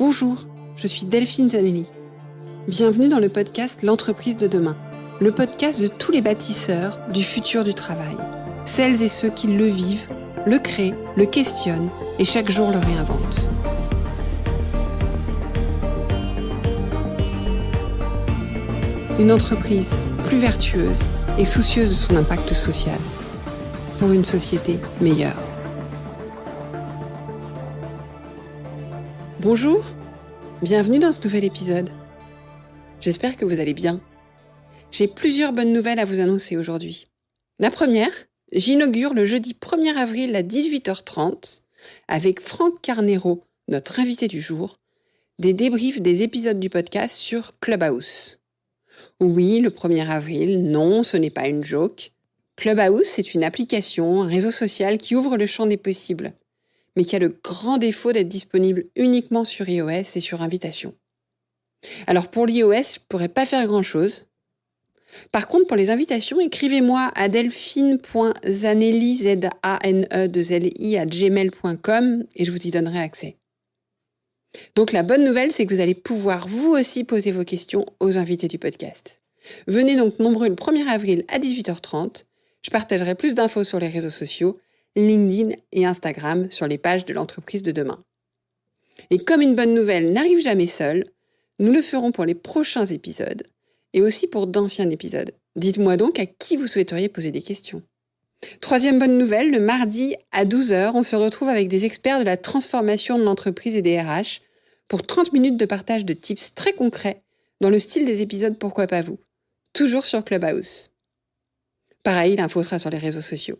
Bonjour, je suis Delphine Zanelli. Bienvenue dans le podcast L'entreprise de demain, le podcast de tous les bâtisseurs du futur du travail. Celles et ceux qui le vivent, le créent, le questionnent et chaque jour le réinventent. Une entreprise plus vertueuse et soucieuse de son impact social pour une société meilleure. Bonjour, bienvenue dans ce nouvel épisode. J'espère que vous allez bien. J'ai plusieurs bonnes nouvelles à vous annoncer aujourd'hui. La première, j'inaugure le jeudi 1er avril à 18h30 avec Franck Carnero, notre invité du jour, des débriefs des épisodes du podcast sur Clubhouse. Oui, le 1er avril, non, ce n'est pas une joke. Clubhouse, c'est une application, un réseau social qui ouvre le champ des possibles, mais qui a le grand défaut d'être disponible uniquement sur iOS et sur invitation. Alors pour l'iOS, je ne pourrais pas faire grand-chose. Par contre, pour les invitations, écrivez-moi à delphine.zanelli@gmail.com et je vous y donnerai accès. Donc la bonne nouvelle, c'est que vous allez pouvoir vous aussi poser vos questions aux invités du podcast. Venez donc nombreux le 1er avril à 18h30. Je partagerai plus d'infos sur les réseaux sociaux, LinkedIn et Instagram sur les pages de l'entreprise de demain. Et comme une bonne nouvelle n'arrive jamais seule, nous le ferons pour les prochains épisodes et aussi pour d'anciens épisodes. Dites-moi donc à qui vous souhaiteriez poser des questions. Troisième bonne nouvelle, le mardi à 12h, on se retrouve avec des experts de la transformation de l'entreprise et des RH pour 30 minutes de partage de tips très concrets dans le style des épisodes Pourquoi pas vous, toujours sur Clubhouse. Pareil, l'info sera sur les réseaux sociaux.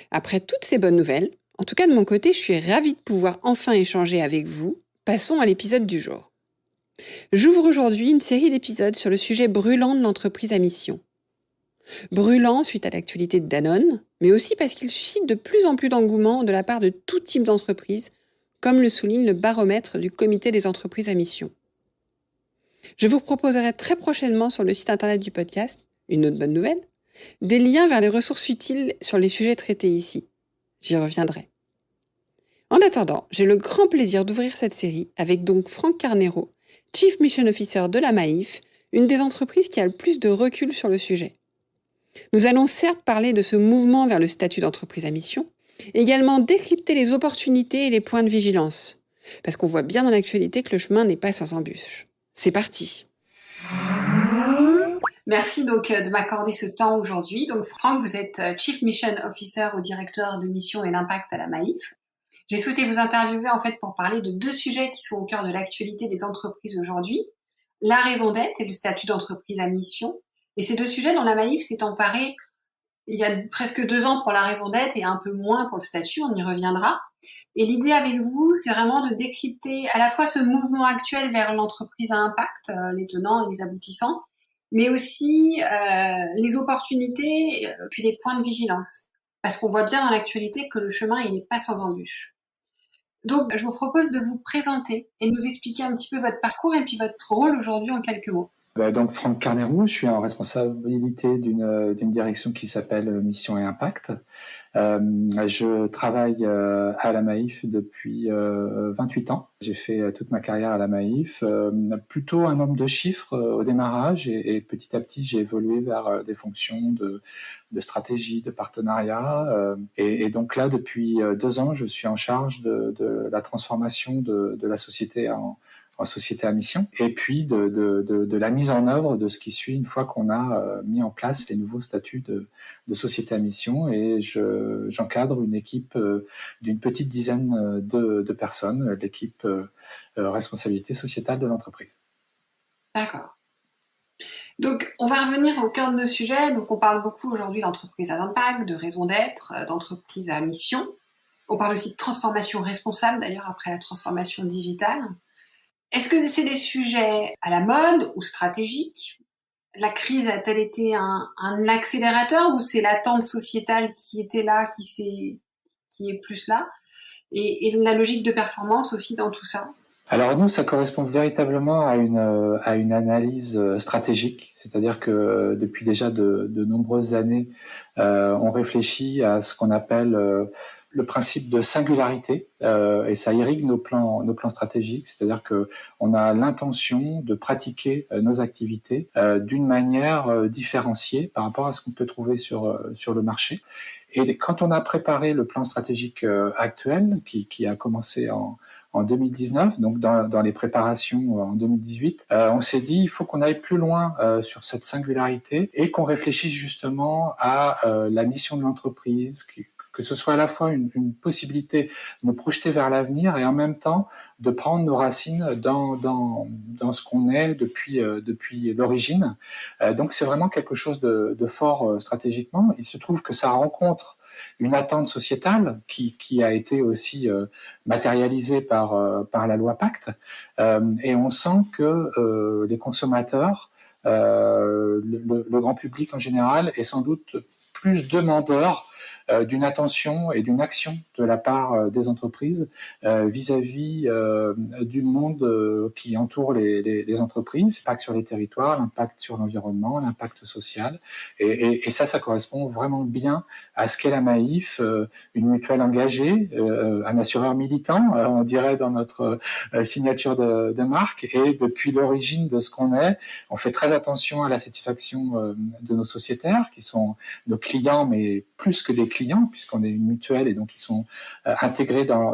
Après toutes ces bonnes nouvelles, en tout cas de mon côté, je suis ravie de pouvoir enfin échanger avec vous. Passons à l'épisode du jour. J'ouvre aujourd'hui une série d'épisodes sur le sujet brûlant de l'entreprise à mission. Brûlant suite à l'actualité de Danone, mais aussi parce qu'il suscite de plus en plus d'engouement de la part de tout type d'entreprise, comme le souligne le baromètre du Comité des entreprises à mission. Je vous proposerai très prochainement sur le site internet du podcast, une autre bonne nouvelle, des liens vers les ressources utiles sur les sujets traités ici. J'y reviendrai. En attendant, j'ai le grand plaisir d'ouvrir cette série avec donc Franck Carnero, Chief Mission Officer de la Maïf, une des entreprises qui a le plus de recul sur le sujet. Nous allons certes parler de ce mouvement vers le statut d'entreprise à mission, également décrypter les opportunités et les points de vigilance, parce qu'on voit bien dans l'actualité que le chemin n'est pas sans embûches. C'est parti. Merci donc de m'accorder ce temps aujourd'hui. Donc Franck, vous êtes Chief Mission Officer ou directeur de mission et d'impact à la Maïf. J'ai souhaité vous interviewer en fait pour parler de deux sujets qui sont au cœur de l'actualité des entreprises aujourd'hui, la raison d'être et le statut d'entreprise à mission. Et ces deux sujets dont la Maïf s'est emparée il y a presque 2 ans pour la raison d'être et un peu moins pour le statut, on y reviendra. Et l'idée avec vous, c'est vraiment de décrypter à la fois ce mouvement actuel vers l'entreprise à impact, les tenants et les aboutissants, mais aussi les opportunités puis les points de vigilance. Parce qu'on voit bien dans l'actualité que le chemin, il n'est pas sans embûches. Donc, je vous propose de vous présenter et de nous expliquer un petit peu votre parcours et puis votre rôle aujourd'hui en quelques mots. Donc Franck Carnero, je suis en responsabilité d'une direction qui s'appelle Mission et Impact. Je travaille à la Maïf depuis 28 ans. J'ai fait toute ma carrière à la Maïf, plutôt un homme de chiffres au démarrage et petit à petit j'ai évolué vers des fonctions de stratégie, de partenariat. Et donc là, depuis 2 ans, je suis en charge de la transformation de la société en société à mission, et puis de la mise en œuvre de ce qui suit une fois qu'on a mis en place les nouveaux statuts de société à mission. Et j'encadre une équipe d'une petite dizaine de personnes, l'équipe responsabilité sociétale de l'entreprise. D'accord. Donc, on va revenir au cœur de nos sujets. Donc, on parle beaucoup aujourd'hui d'entreprise à impact, de raison d'être, d'entreprise à mission. On parle aussi de transformation responsable, d'ailleurs, après la transformation digitale. Est-ce que c'est des sujets à la mode ou stratégiques ? La crise a-t-elle été un accélérateur ou c'est l'attente sociétale qui était là, qui est plus là ? Et la logique de performance aussi dans tout ça ? Alors nous, ça correspond véritablement à une analyse stratégique, c'est-à-dire que depuis déjà de nombreuses années, on réfléchit à ce qu'on appelle le principe de singularité et ça irrigue nos plans stratégiques, c'est-à-dire que on a l'intention de pratiquer nos activités d'une manière différenciée par rapport à ce qu'on peut trouver sur le marché. Et quand on a préparé le plan stratégique actuel, qui a commencé en 2019, donc dans les préparations en 2018, on s'est dit il faut qu'on aille plus loin sur cette singularité et qu'on réfléchisse justement à la mission de l'entreprise, que ce soit à la fois une possibilité de nous projeter vers l'avenir et en même temps de prendre nos racines dans ce qu'on est depuis l'origine. Donc c'est vraiment quelque chose de fort stratégiquement. Il se trouve que ça rencontre une attente sociétale qui a été aussi matérialisée par la loi Pacte. Et on sent que les consommateurs, le grand public en général, est sans doute plus demandeur d'une attention et d'une action de la part des entreprises vis-à-vis du monde qui entoure les entreprises, l'impact sur les territoires, l'impact sur l'environnement, l'impact social. Et ça correspond vraiment bien à ce qu'est la Maïf, une mutuelle engagée, un assureur militant, on dirait dans notre signature de marque. Et depuis l'origine de ce qu'on est, on fait très attention à la satisfaction de nos sociétaires, qui sont nos clients, mais plus que des clients, puisqu'on est une mutuelle et donc ils sont intégrés dans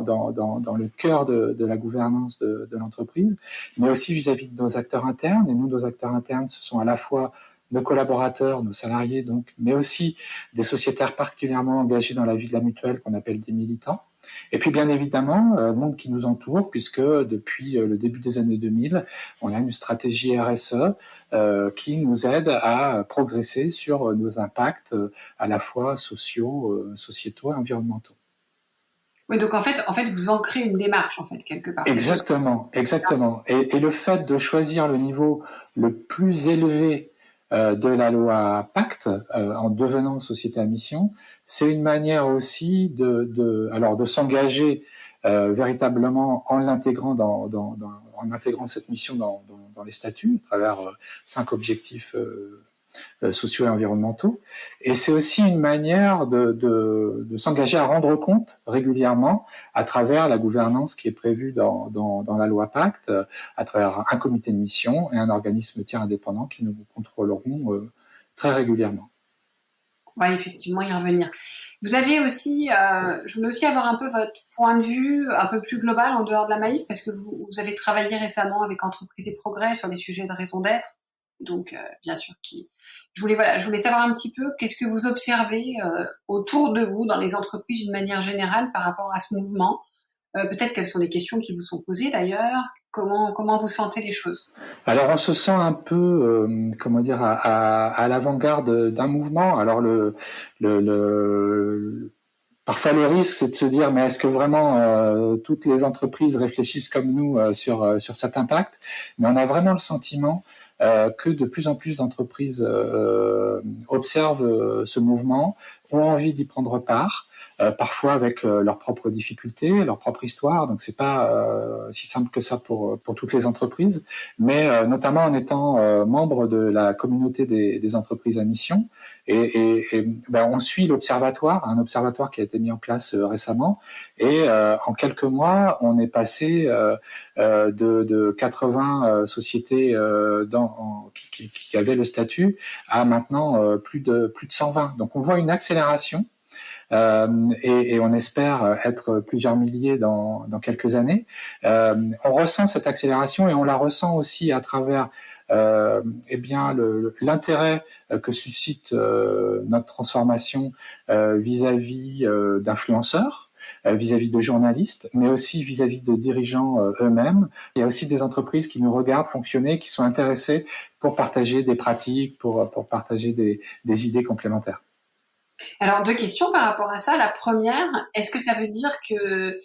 le cœur de la gouvernance de l'entreprise, mais aussi vis-à-vis de nos acteurs internes. Et nous, nos acteurs internes, ce sont à la fois nos collaborateurs, nos salariés, donc, mais aussi des sociétaires particulièrement engagés dans la vie de la mutuelle qu'on appelle des militants. Et puis bien évidemment, le monde qui nous entoure, puisque depuis le début des années 2000, on a une stratégie RSE qui nous aide à progresser sur nos impacts à la fois sociaux, sociétaux et environnementaux. Oui, donc en fait, vous ancrez une démarche, en fait, quelque part. Exactement. Et le fait de choisir le niveau le plus élevé de la loi Pacte en devenant société à mission, c'est une manière aussi de s'engager véritablement en l'intégrant en intégrant cette mission dans les statuts à travers 5 objectifs sociaux et environnementaux. Et c'est aussi une manière de s'engager à rendre compte régulièrement à travers la gouvernance qui est prévue dans la loi Pacte, à travers un comité de mission et un organisme tiers indépendant qui nous contrôleront très régulièrement. Oui, effectivement, y revenir. Vous avez aussi, je voulais aussi avoir un peu votre point de vue un peu plus global en dehors de la Maïf, parce que vous avez travaillé récemment avec Entreprises et Progrès sur des sujets de raison d'être. Donc, bien sûr, je voulais savoir un petit peu qu'est-ce que vous observez autour de vous dans les entreprises d'une manière générale par rapport à ce mouvement. Peut-être quelles sont les questions qui vous sont posées d'ailleurs. Comment vous sentez les choses? Alors on se sent un peu, à l'avant-garde d'un mouvement. Alors parfois le risque, c'est de se dire, mais est-ce que vraiment toutes les entreprises réfléchissent comme nous sur cet impact? Mais on a vraiment le sentiment que de plus en plus d'entreprises observent ce mouvement, ont envie d'y prendre part, parfois avec leurs propres difficultés, leur propre histoire. Donc c'est pas si simple que ça pour toutes les entreprises, mais notamment en étant membre de la communauté des entreprises à mission. Et on suit l'observatoire, un observatoire qui a été mis en place récemment. Et en quelques mois, on est passé de 80 sociétés qui avaient le statut à maintenant plus de 120. Donc on voit une accélération et on espère être plusieurs milliers dans quelques années. On ressent cette accélération et on la ressent aussi à travers l'intérêt que suscite notre transformation vis-à-vis d'influenceurs, vis-à-vis de journalistes, mais aussi vis-à-vis de dirigeants eux-mêmes. Il y a aussi des entreprises qui nous regardent fonctionner, qui sont intéressées pour partager des pratiques, pour partager des idées complémentaires. Alors, 2 questions par rapport à ça. La première, est-ce que ça veut dire que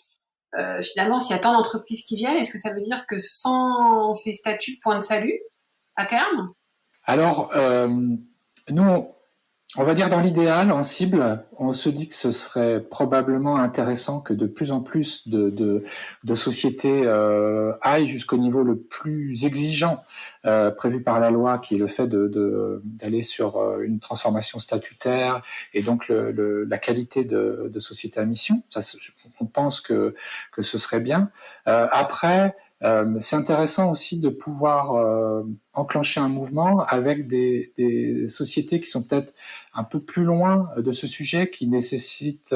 finalement, s'il y a tant d'entreprises qui viennent, est-ce que ça veut dire que sans ces statuts, point de salut à terme? Alors, nous, On va dire dans l'idéal, en cible, on se dit que ce serait probablement intéressant que de plus en plus de sociétés aillent jusqu'au niveau le plus exigeant prévu par la loi, qui est le fait d'aller sur une transformation statutaire et donc la qualité de société à mission. Ça, on pense que ce serait bien. Après, c'est intéressant aussi de pouvoir enclencher un mouvement avec des sociétés qui sont peut-être un peu plus loin de ce sujet, qui nécessitent,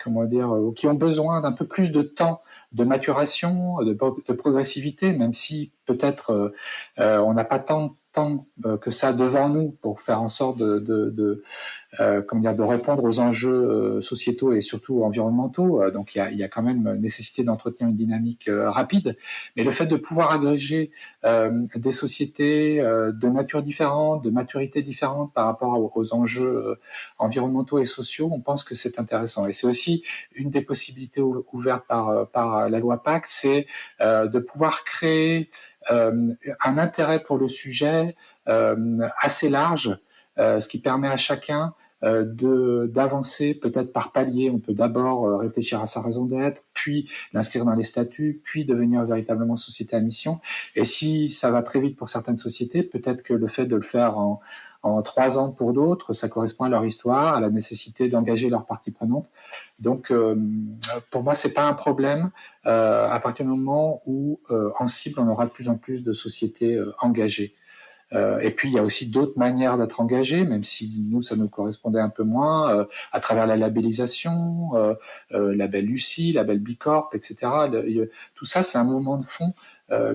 comment dire, qui ont besoin d'un peu plus de temps de maturation, de progressivité, même si peut-être on n'a pas tant de temps que ça devant nous pour faire en sorte comment dire, de répondre aux enjeux sociétaux et surtout environnementaux. Donc il y a quand même nécessité d'entretenir une dynamique rapide. Mais le fait de pouvoir agréger des sociétés de nature différente, de maturité différente par rapport aux enjeux environnementaux et sociaux, on pense que c'est intéressant. Et c'est aussi une des possibilités ouvertes par la loi Pacte, c'est de pouvoir créer un intérêt pour le sujet assez large, ce qui permet à chacun d'avancer peut-être par palier. On peut d'abord réfléchir à sa raison d'être, puis l'inscrire dans les statuts, puis devenir véritablement société à mission. Et si ça va très vite pour certaines sociétés, peut-être que le fait de le faire en 3 ans pour d'autres, ça correspond à leur histoire, à la nécessité d'engager leurs parties prenantes. Donc, pour moi, c'est pas un problème à partir du moment où, en cible, on aura de plus en plus de sociétés engagées. Et puis il y a aussi d'autres manières d'être engagé, même si nous ça nous correspondait un peu moins, à travers la labellisation, label Lucie, label Bicorp, etc. Tout ça, c'est un mouvement de fond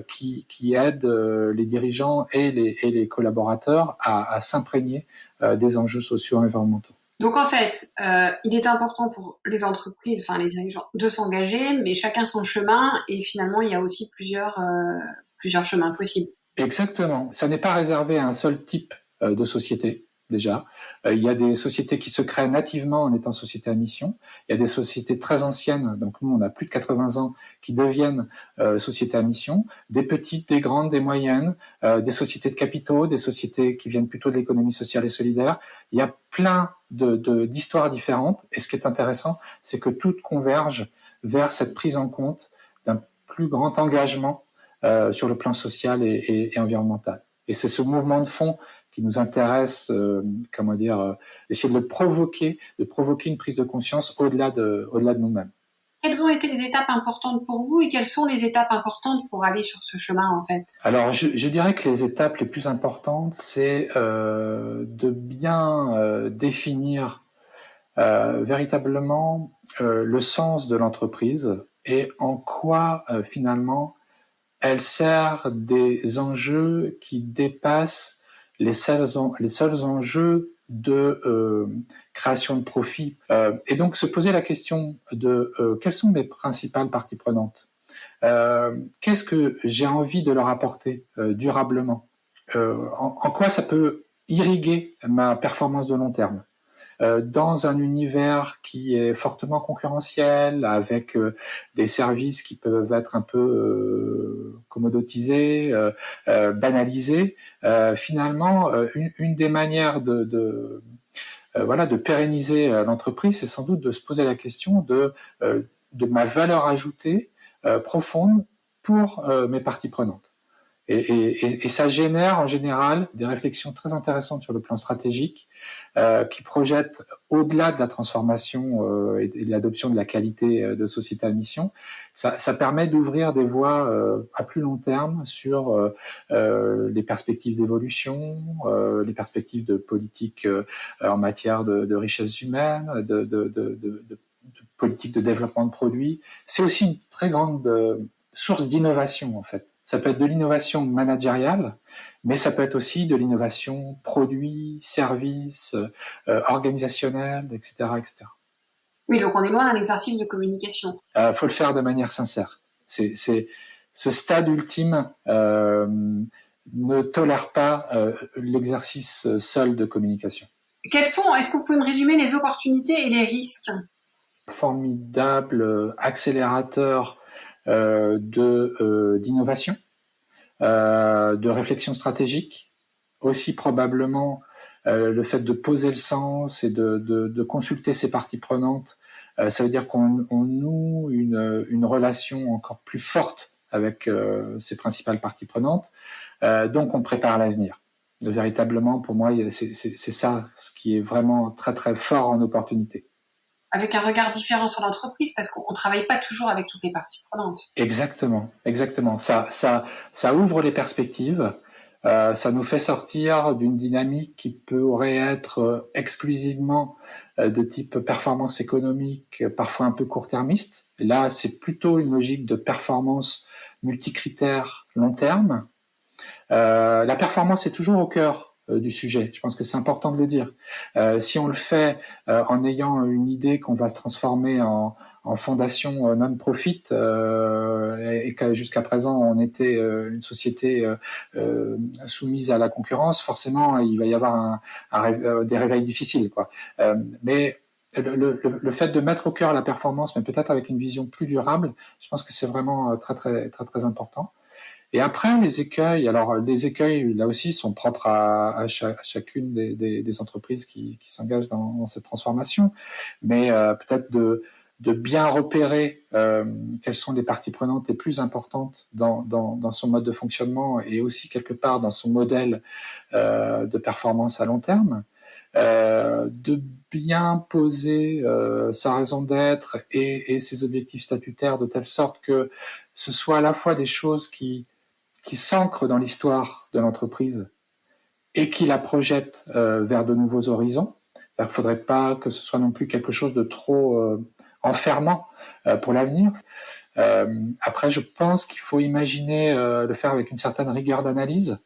qui aide les dirigeants et les collaborateurs à s'imprégner des enjeux sociaux et environnementaux. Donc en fait, il est important pour les entreprises, enfin les dirigeants, de s'engager, mais chacun son chemin, et finalement il y a aussi plusieurs chemins possibles. Exactement. Ça n'est pas réservé à un seul type de société, déjà. Il y a des sociétés qui se créent nativement en étant société à mission. Il y a des sociétés très anciennes, donc nous, on a plus de 80 ans, qui deviennent sociétés à mission. Des petites, des grandes, des moyennes, des sociétés de capitaux, des sociétés qui viennent plutôt de l'économie sociale et solidaire. Il y a plein d'histoires différentes. Et ce qui est intéressant, c'est que toutes convergent vers cette prise en compte d'un plus grand engagement sur le plan social et environnemental. Et c'est ce mouvement de fond qui nous intéresse, comment dire, essayer de provoquer une prise de conscience au-delà de nous-mêmes. Quelles ont été les étapes importantes pour vous et quelles sont les étapes importantes pour aller sur ce chemin en fait? Alors je dirais que les étapes les plus importantes, c'est de bien définir véritablement le sens de l'entreprise et en quoi finalement elle sert des enjeux qui dépassent les seuls enjeux de création de profit. Et donc se poser la question de quelles sont mes principales parties prenantes, qu'est-ce que j'ai envie de leur apporter durablement, en quoi ça peut irriguer ma performance de long terme. Dans un univers qui est fortement concurrentiel, avec des services qui peuvent être un peu commodotisés, banalisés, finalement, une des manières de pérenniser l'entreprise, c'est sans doute de se poser la question de ma valeur ajoutée profonde pour mes parties prenantes. Et ça génère en général des réflexions très intéressantes sur le plan stratégique qui projettent au-delà de la transformation et de l'adoption de la qualité de société à mission. Ça permet d'ouvrir des voies à plus long terme sur les perspectives d'évolution, les perspectives de politique en matière de richesses humaines, de politique de développement de produits. C'est aussi une très grande source d'innovation en fait. Ça peut être de l'innovation managériale, mais ça peut être aussi de l'innovation produit, service, organisationnelle, etc., etc. Oui, donc on est loin d'un exercice de communication. Faut le faire de manière sincère. C'est ce stade ultime ne tolère pas l'exercice seul de communication. Est-ce que vous pouvez me résumer les opportunités et les risques? Formidable accélérateur d'innovation, de réflexion stratégique, aussi probablement le fait de poser le sens et de consulter ses parties prenantes. Ça veut dire qu'on noue une relation encore plus forte avec ses principales parties prenantes. Donc on prépare l'avenir. Véritablement, pour moi, c'est ça ce qui est vraiment très très fort en opportunité. Avec un regard différent sur l'entreprise, parce qu'on ne travaille pas toujours avec toutes les parties prenantes. Exactement. Ça ouvre les perspectives. Ça nous fait sortir d'une dynamique qui pourrait être exclusivement de type performance économique, parfois un peu court-termiste. Et là, c'est plutôt une logique de performance multicritère long terme. La performance est toujours au cœur du sujet. Je pense que c'est important de le dire. Si on le fait en ayant une idée qu'on va se transformer en fondation non-profit et que jusqu'à présent on était une société soumise à la concurrence, forcément il va y avoir des réveils difficiles, quoi. Mais le fait de mettre au cœur la performance, mais peut-être avec une vision plus durable, je pense que c'est vraiment très très très très important. Et après, les écueils, alors les écueils, là aussi, sont propres à chacune des entreprises qui s'engagent dans cette transformation, mais peut-être de bien repérer quelles sont les parties prenantes les plus importantes dans son mode de fonctionnement et aussi quelque part dans son modèle de performance à long terme, de bien poser sa raison d'être et ses objectifs statutaires de telle sorte que ce soit à la fois des choses qui s'ancre dans l'histoire de l'entreprise et qui la projette vers de nouveaux horizons. C'est-à-dire qu'il ne faudrait pas que ce soit non plus quelque chose de trop enfermant pour l'avenir. Après, je pense qu'il faut imaginer le faire avec une certaine rigueur d'analyse,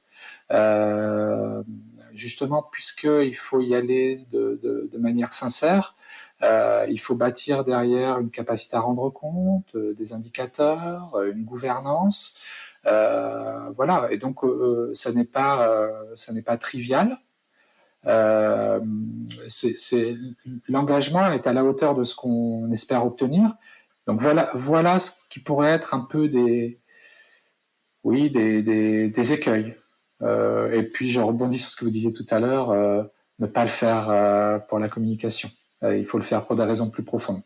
justement puisqu'il faut y aller de manière sincère. Il faut bâtir derrière une capacité à rendre compte, des indicateurs, une gouvernance. Voilà, et donc ça n'est pas trivial. L'engagement est à la hauteur de ce qu'on espère obtenir. Donc voilà ce qui pourrait être un peu des écueils. Et puis je rebondis sur ce que vous disiez tout à l'heure, ne pas le faire pour la communication. Il faut le faire pour des raisons plus profondes.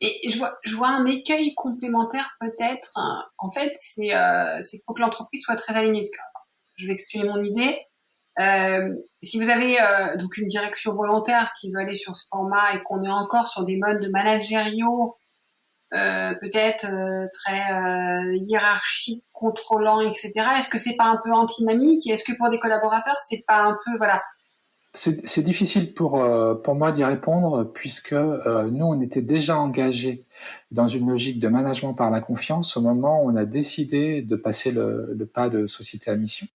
Et je vois un écueil complémentaire peut-être. En fait, c'est qu'il faut que l'entreprise soit très alignée. Je vais exprimer mon idée. Si vous avez donc une direction volontaire qui veut aller sur ce format et qu'on est encore sur des modes de managériaux, peut-être très hiérarchiques, contrôlants, etc. Est-ce que c'est pas un peu antinomique? Et est-ce que pour des collaborateurs, c'est pas un peu, voilà. C'est difficile pour moi d'y répondre puisque nous, on était déjà engagés dans une logique de management par la confiance au moment où on a décidé de passer le pas de société à mission.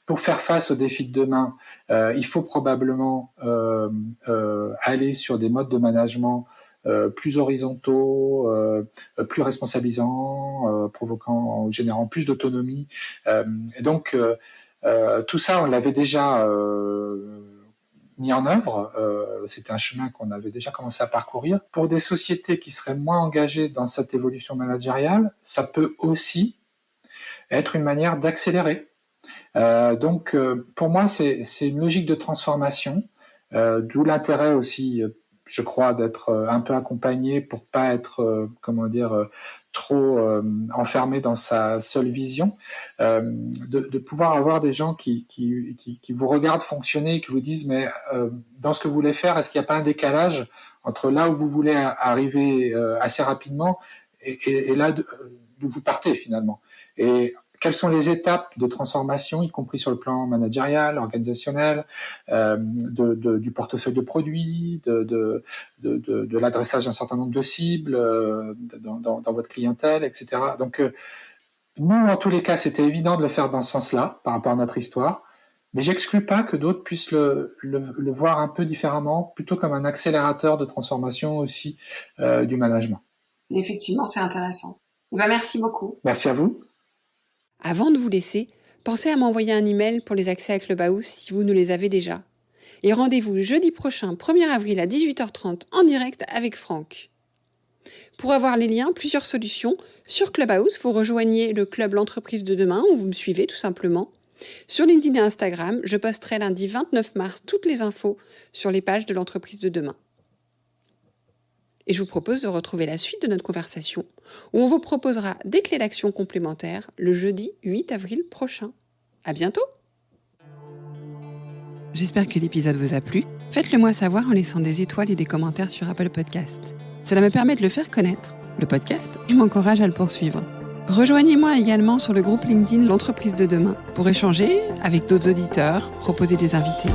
Pour faire face aux défis de demain, il faut probablement aller sur des modes de management plus horizontaux, plus responsabilisants, générant plus d'autonomie. Et donc, tout ça, on l'avait déjà mis en œuvre. C'était un chemin qu'on avait déjà commencé à parcourir. Pour des sociétés qui seraient moins engagées dans cette évolution managériale, ça peut aussi être une manière d'accélérer. Donc, pour moi, c'est une logique de transformation, d'où l'intérêt aussi, je crois, d'être un peu accompagné pour pas être, trop enfermé dans sa seule vision, de pouvoir avoir des gens qui vous regardent fonctionner et qui vous disent mais dans ce que vous voulez faire, est-ce qu'il n'y a pas un décalage entre là où vous voulez arriver assez rapidement et là d'où vous partez finalement, et quelles sont les étapes de transformation, y compris sur le plan managérial, organisationnel, du portefeuille de produits, de l'adressage d'un certain nombre de cibles dans votre clientèle, etc. Donc, nous, en tous les cas, c'était évident de le faire dans ce sens-là, par rapport à notre histoire, mais j'exclus pas que d'autres puissent le voir un peu différemment, plutôt comme un accélérateur de transformation aussi du management. Effectivement, c'est intéressant. Merci beaucoup. Merci à vous. Avant de vous laisser, pensez à m'envoyer un email pour les accès à Clubhouse si vous nous les avez déjà. Et rendez-vous jeudi prochain, 1er avril à 18h30 en direct avec Franck. Pour avoir les liens, plusieurs solutions. Sur Clubhouse, vous rejoignez le club L'entreprise de demain où vous me suivez tout simplement. Sur LinkedIn et Instagram, je posterai lundi 29 mars toutes les infos sur les pages de l'entreprise de demain. Et je vous propose de retrouver la suite de notre conversation, où on vous proposera des clés d'action complémentaires le jeudi 8 avril prochain. À bientôt! J'espère que l'épisode vous a plu. Faites-le moi savoir en laissant des étoiles et des commentaires sur Apple Podcasts. Cela me permet de le faire connaître, le podcast, et m'encourage à le poursuivre. Rejoignez-moi également sur le groupe LinkedIn L'entreprise de demain pour échanger avec d'autres auditeurs, proposer des invités.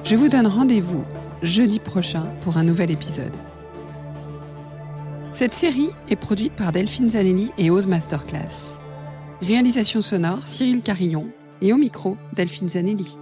Je vous donne rendez-vous jeudi prochain pour un nouvel épisode. Cette série est produite par Delphine Zanelli et Ose Masterclass. Réalisation sonore Cyril Carillon et au micro Delphine Zanelli.